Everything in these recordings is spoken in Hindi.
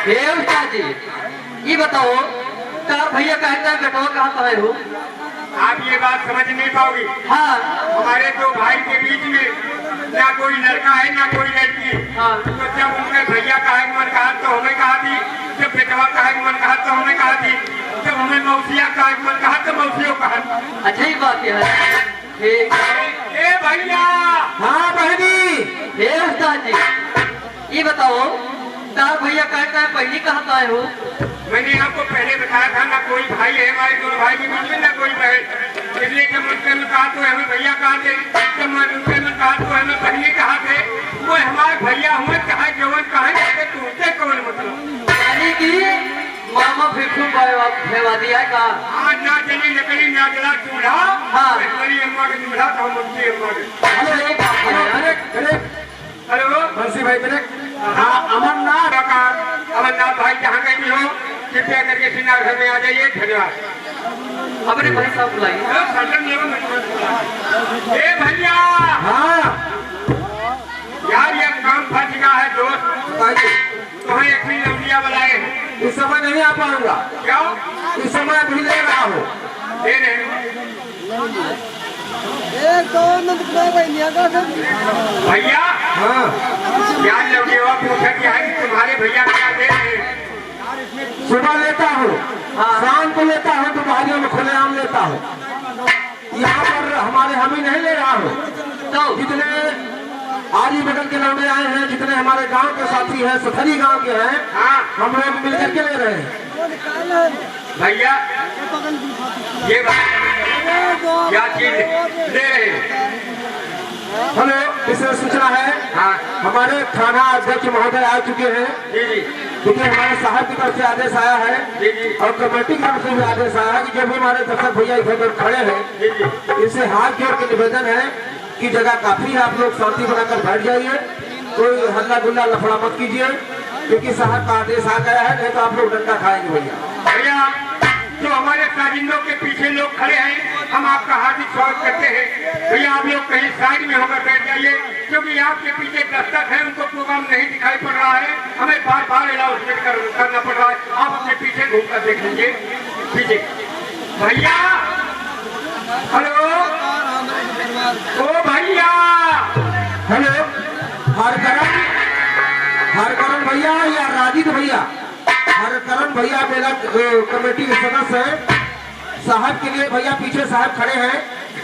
हे उस्ताद जी, ये बताओ तार भैया कहते हैं बेटवा कहाँ पर है हो? आप ये बात समझ नहीं पाओगी। हाँ हमारे दो भाई के बीच में ना कोई लड़का है ना कोई लड़की। हाँ। तो जब उनके भैया का है मन कहा तो हमें कहा थी, जब बेटवा का है मन कहा तो हमें कहा थी, जब हमें मौसिया का है मन कहा तो मौसियों कहा। अच्छा ही बात है। ठीक ए भैया। हाँ बहनी। हे उस्ताद जी, ये बताओ तार भैया कहता है पहली कहाँ पर आए हो? मैंने आपको पहले बताया था ना कोई भाई है हमारे दोनों भाई के बीच में ना कोई बहन। इसलिए जब मुझसे में कहा तो हमें भैया कहा थे, जब मुझसे में कहा तो हमें बहनी कहा थे। वो हमारे भैया हुए चाहे जवन कहे तो उससे कौन मतलब। यानी कि मामा फिर भेवा दिया है का? आज ना जली लकड़ी ना जला चूल्हा। हाँ। मेरी अम्मा का चूल्हा था मुझसे अम्मा के। हेलो बंसी भाई मेरे। हाँ अमरनाथ। अमरनाथ भाई जहाँ कहीं भी हो कृपया करके श्रीनगर घर में आ जाइए। धन्यवाद। अपने भाई साहब बुलाइए। ए भैया। हाँ यार ये काम फंस गया है दोस्त। तुम्हें एक भी लौटिया बुलाए। इस समय नहीं आ पाऊंगा। क्या? इस समय अभी ले रहा हूँ। दे रहे भैया। हाँ यार लौटिया पूछा क्या है कि तुम्हारे भैया क्या दे रहे हैं? सुबह लेता हूँ, हाँ। शाम को लेता हूँ, दोपहरियों में खुलेआम लेता हूँ। यहाँ पर हमारे हम ही नहीं ले रहा हूँ। तो जितने आजी बगल के लौटे आए हैं, जितने हमारे गांव के साथी हैं, सथरी गांव के हैं, हाँ। हम लोग मिलकर के ले रहे हैं। भैया ये क्या चीज दे रहे हैं? हेलो, इसमें सूचना है। हाँ हमारे थाना अध्यक्ष महोदय आ चुके हैं। जी जी क्योंकि हमारे साहब की तरफ से आदेश आया है जी जी और कमेटी की तरफ से भी आदेश आया है कि जो भी हमारे दर्शक भैया इधर खड़े हैं, जी जी। इनसे हाथ जोड़ के निवेदन है कि जगह काफी है, आप लोग शांति बनाकर बैठ जाइए, कोई हल्ला गुल्ला लफड़ा मत कीजिए, क्योंकि साहब का आदेश आ गया है, नहीं तो आप लोग डंडा खाएंगे भैया। भैया जो हमारे काजिंदों के पीछे लोग खड़े हैं, हम आपका हार्दिक स्वागत करते हैं। भैया आप लोग कहीं साइड में होकर बैठ जाइए, क्योंकि आपके पीछे दस्तक है, उनको प्रोग्राम नहीं दिखाई पड़ रहा है, हमें बार बार अनाउंसमेंट करना पड़ रहा है। आप अपने पीछे घूम कर देख लीजिए पीछे। भैया हेलो। ओ भैया। हेलो, हरकरण भैया या राजीव भैया? हरकरण भैया मेरा कमेटी के सदस्य है। साहब के लिए भैया पीछे साहब खड़े हैं,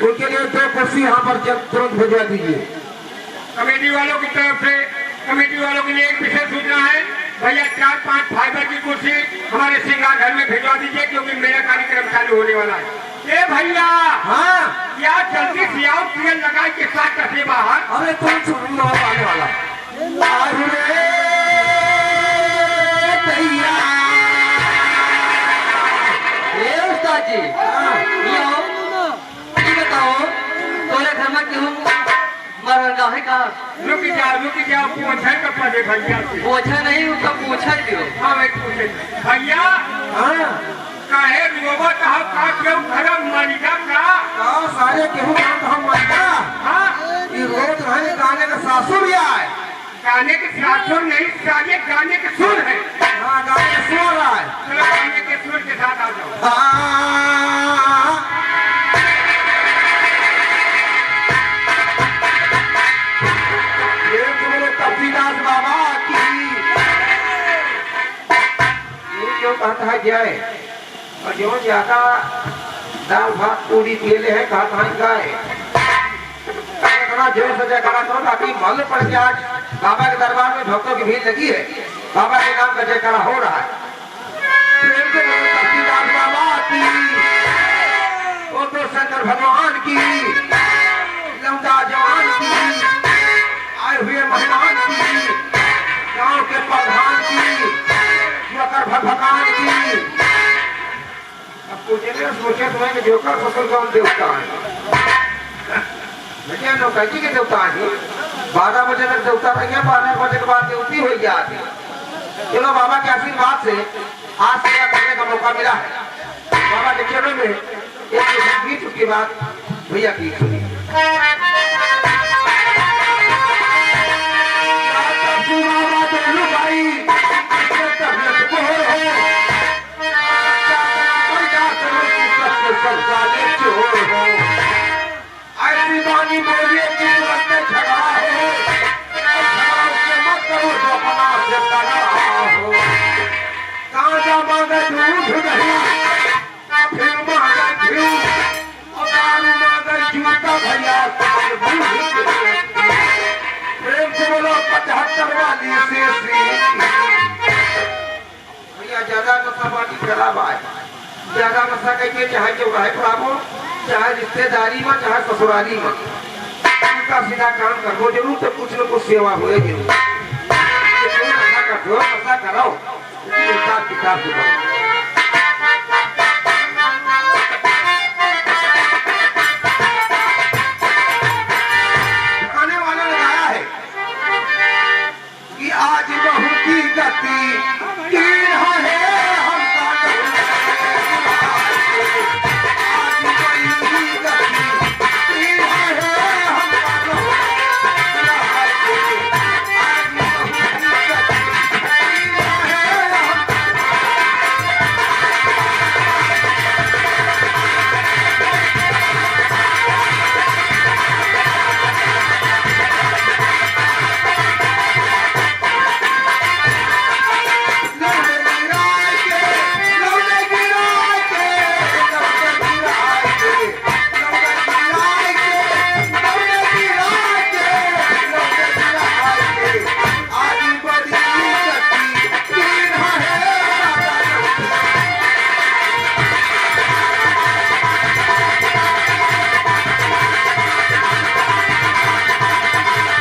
उनके लिए 2 कुर्सी यहाँ पर तुरंत भिजवा दीजिए। कमेटी वालों की तरफ से कमेटी वालों के लिए एक विशेष सूचना है। भैया 4-5 फाइबर की कुर्सी हमारे सिंगार घर में भिजवा दीजिए, क्योंकि मेरा कार्यक्रम चालू होने वाला है। ए भैया। हाँ क्या जल्दी से आओ, तेल लगा के साथ करते बाहर। अरे तुम सुन आने वाला जी, ये बताओ तोरे घर में क्यों मरंगा है का? रुक जाओ पूछे तो पड़े भैया से। पूछा नहीं, उसका पूछा दियो। हाँ मैं पूछे भैया। हाँ काहे रोबो कहा का क्यों खराब मालिका का? सारे केहू काम तो हम मानता। हाँ ये रोज रहने गाने का सासुर भी आए। गाने के सासुर नहीं, सारे गाने के सुर है। हाँ गाने का सुर रहा है। चलो गाने के सुर के साथ आ जाओ। कबीरदास बाबा की ये क्यों कहता है जय, और जो ज्यादा दाल भात पूरी केले है कहा गाय। जोर से जयकारा करो ताकि मालूम पड़ के आज बाबा के दरबार में भक्तों की भीड़ लगी है, बाबा के नाम का जयकारा हो रहा है। प्रेम से बोलो कबीरदास बाबा की, वो तो शंकर भगवान की, लौंडा जवान की, आए हुए मेहमान की, गांव के प्रधान की, जोकर भगवान की। अब पूछे सोचे तुम्हें जोकर फसल कौन देवता है? नौकरी के देवता है। 12 बजे तक देवता रही है, 12 बजे के बाद देवती हो जाती। चलो बाबा के आशीर्वाद से आज सेवा करने का मौका मिला है। बाबा के चरणों में एक गीत की बात भैया की सुनी। बाबा करवाली से भैया ज्यादा नशा पानी खराब है। ज्यादा नशा करके चाहे चौराहे पर आवो, चाहे रिश्तेदारी में, चाहे ससुराली में, उल्टा सीधा काम करो जरूर, तो कुछ न कुछ सेवा होए जरूर। नशा कर दो, नशा कराओ, हिसाब किताब से करो। आने वाला लगाया है कि आज बहू की गति की है हमका आज बहू की गति की है हमका आज बहू की गति की है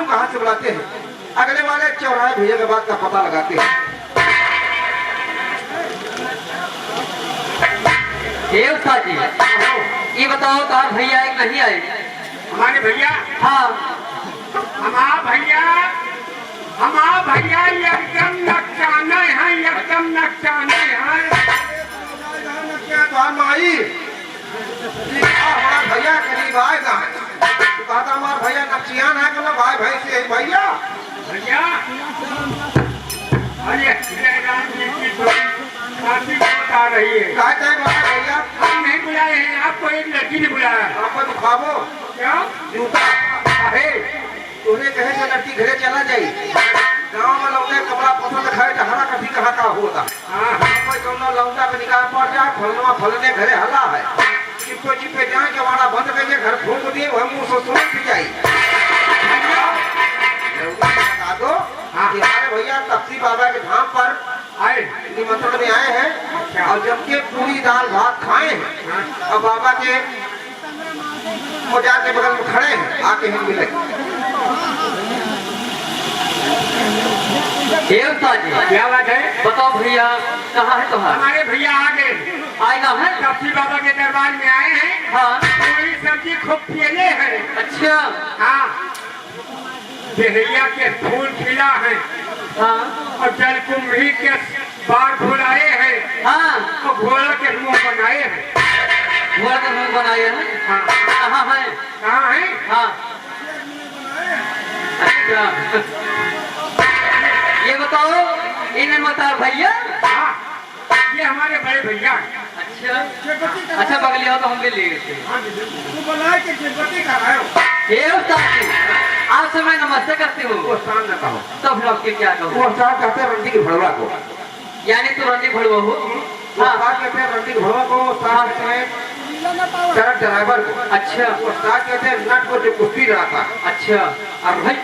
कहाँ से बुलाते हैं, अगले वाले चौराहे भैया के बात का पता लगाते हैं। देवता जी ये बताओ तार भैया एक नहीं आए? हमारे भैया, हाँ हमारा भैया एकदम नकचाने हैं, एकदम नकचाने हैं। माई हमारा भैया करीब आएगा, कहता हमारा भैया नक्सियान है, मतलब भाई भाई से भैया भैया अरे काफी बात आ रही है। कहते हैं भैया हम नहीं बुलाए हैं, आपको एक लड़की ने बुलाया। आपको दिखाबो क्या जूता है, तूने कहे जो लड़की घरे चला जाई, गाँव में लौटे कपड़ा पसंद खाए हरा कभी कहाँ का होता। कोई कौनो लौटा पे निकाल पड़ जाए, फलना फलने घरे हला है, चिपको चिपे जाए जवाड़ा बंद करके घर फूंक दिए, वह मुँह से सुन जाई। निमंत्रण में आए हैं और जब के पूरी दाल भात खाए हैं और बाबा के मजार के बगल में खड़े हैं, आके हम मिले। देवता जी क्या बात है? बताओ भैया कहाँ है तुम्हारा? हमारे भैया आगे आएगा है? कपसी बाबा के दरबार में आए हैं। हाँ पूरी सब्जी खूब पियले हैं। अच्छा हाँ, देहरिया के फूल खिला है हाँ और जलकुंभी के बार फुलाए हैं हाँ और घोड़ा के मुंह बनाए हैं। घोड़ा का मुंह बनाया है। हाँ, कहाँ है? कहाँ है? हाँ अच्छा ये बताओ इन्हें बता भैया। हाँ, ये हमारे बड़े भैया हैं। अच्छा अच्छा बगलिया तो हम भी ले गए देवता जी आपसे मैं नमस्ते करती हूँ। वो स्थान न कहो, तो फिर आपके क्या कहूँ? वो स्थान कहते हैं रंडी की भड़वा को। यानी तू रंडी भड़वा हो? वो हाँ स्थान कहते हैं रंडी की भड़वा को, वो स्थान कहते हैं ट्रक ड्राइवर को। अच्छा वो स्थान कहते हैं नट को जो कुश्ती लड़ाता है। अच्छा और भाई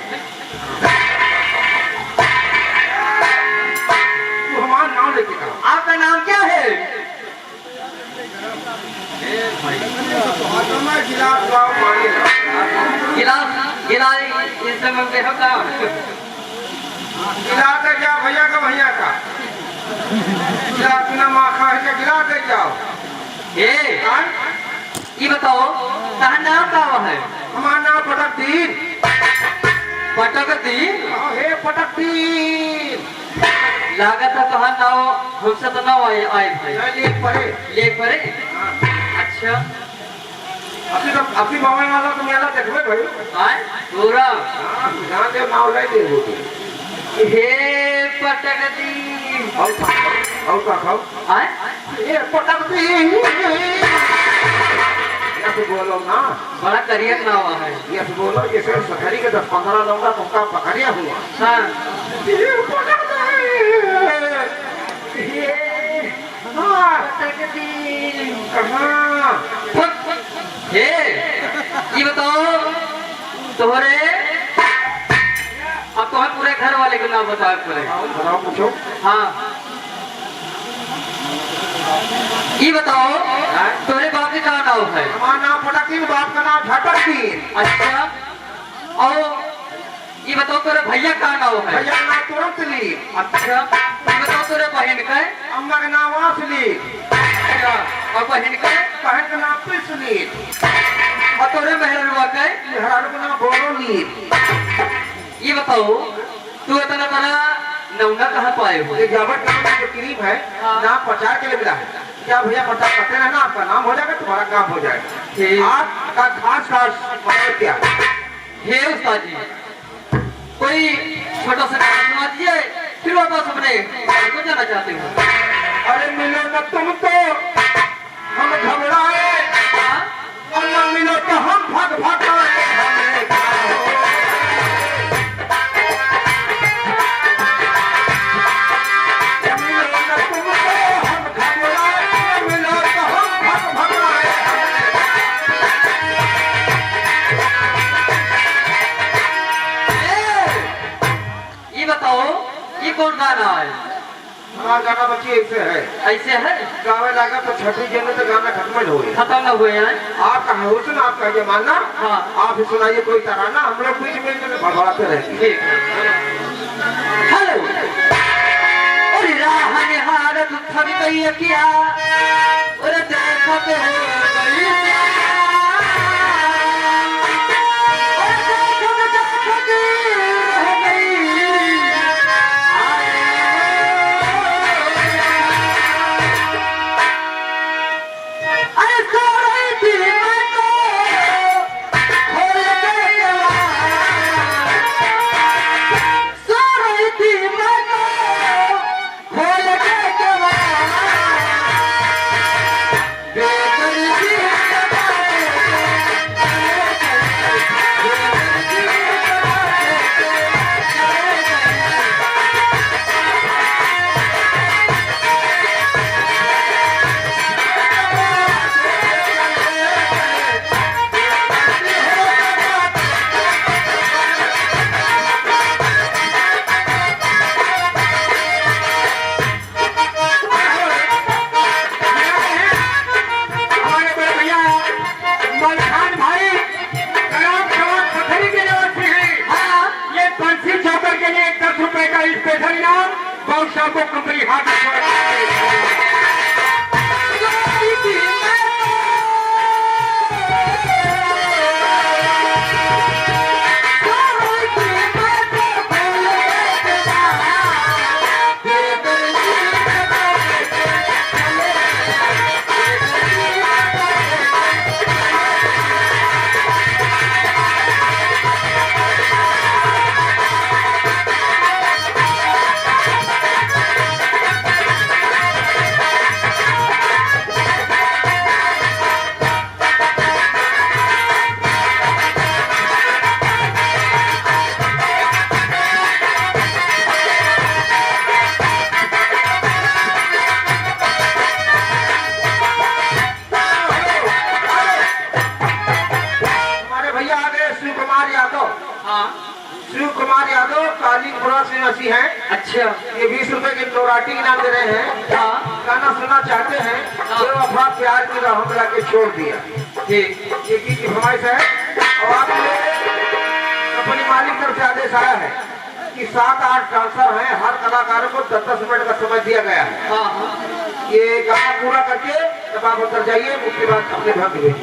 तू हमारा नाम लेके कहो। आपका नाम क्या है? गिलास गाँव पानी गिलास गिलास इस समय में होगा। गिलास है क्या भैया का भैया का? गिलास बिना माखा है क्या? गिलास दे जाओ। ये बताओ कहाँ नाम का है? हमारा नाम पटक दीन। पटक दीन हे पटक दीन। लागत है कहाँ नाव हमसे तो नाव आए भाई लेख पढ़े ले परे। अच्छा अपनी बाबा वाला तुम याला देखबे भाई। आए पूरा ध्यान दे नाव ले दे वो। हे पटक दीन और का खाओ। आए ये पटक दीन। ऐसे बोलो ना, बड़ा करियर नाव है। ये बोलो ये सिर्फ सफरी के 10-15 लौंगा तुमका पकड़िया हुआ। हाँ ये पटक दीन। कहाँ? हे ये बताओ तुम्हारे अब तुम्हें पूरे घर वाले को नाम बताओ पड़े। बताओ पूछो। हाँ ये बताओ तुम्हारे बाप का क्या नाम है? हमारा नाम पटक दीन, बाप का नाम झटक दीन। अच्छा और ये बताओ तेरे भैया का नाम है? भैया का नाम तुरंत ली। अच्छा ये बताओ तेरे बहन का है? अम्मा का नाम वासली। अच्छा और बहन का है? बहन का नाम पिसली। और तेरे मेहरवा का है? हरारू का नाम बोरोली। ये बताओ तू इतना बड़ा नौना कहाँ पाए हो? ये जावट का जो क्रीम है नाम प्रचार के लिए मिला है। क्या भैया प्रचार करते हैं ना, आपका नाम हो जाएगा, तुम्हारा काम हो जाएगा। आपका खास मतलब क्या? हे उस्ताद जी कोई छोटा सा गाना सुना दीजिए फिर वापस अपने घर को जाना चाहते हो। अरे मिलो न तुम तो हम घबराए और न मिलो तो हम भग भगाए। हमें क्या हो? मिलो न तुम तो हम घबराए, मिलो तो हम भग भगाए। ये बताओ ये कौन गाना है? हमारा गाना बच्ची ऐसे है, ऐसे है गावे लगा तो छठी जन तो गाना खत्म हो गया। खत्म न हुए हैं। आपका हुस्न आपका जमाना, हाँ। आप ही सुनाइए कोई तराना, हम लोग बीच में भड़बड़ाते रहेंगे। ठीक है हेलो अरे राह निहारत थक गई क्या अरे देखत हो गई खोल के के लिए 10 रुपए का स्पेशल इनाम बादशाह को कंपनी हाथ हाँ शिव कुमार यादव कालीपुरा से निवासी हैं। अच्छा ये 20 रुपए के नौराटी इनाम दे रहे हैं। हाँ गाना सुनना चाहते हैं तो अफवाह प्यार की राह मिला के छोड़ दिया। ठीक ये गीत की फरमाइश है और आपके अपनी मालिक तरफ से आदेश आया है कि 7-8 डांसर हैं, हर कलाकार को 10-10 मिनट का समय दिया गया है। हाँ हाँ ये गाना पूरा करके तब आप उतर जाइए, उसके बाद अपने घर भेजिए।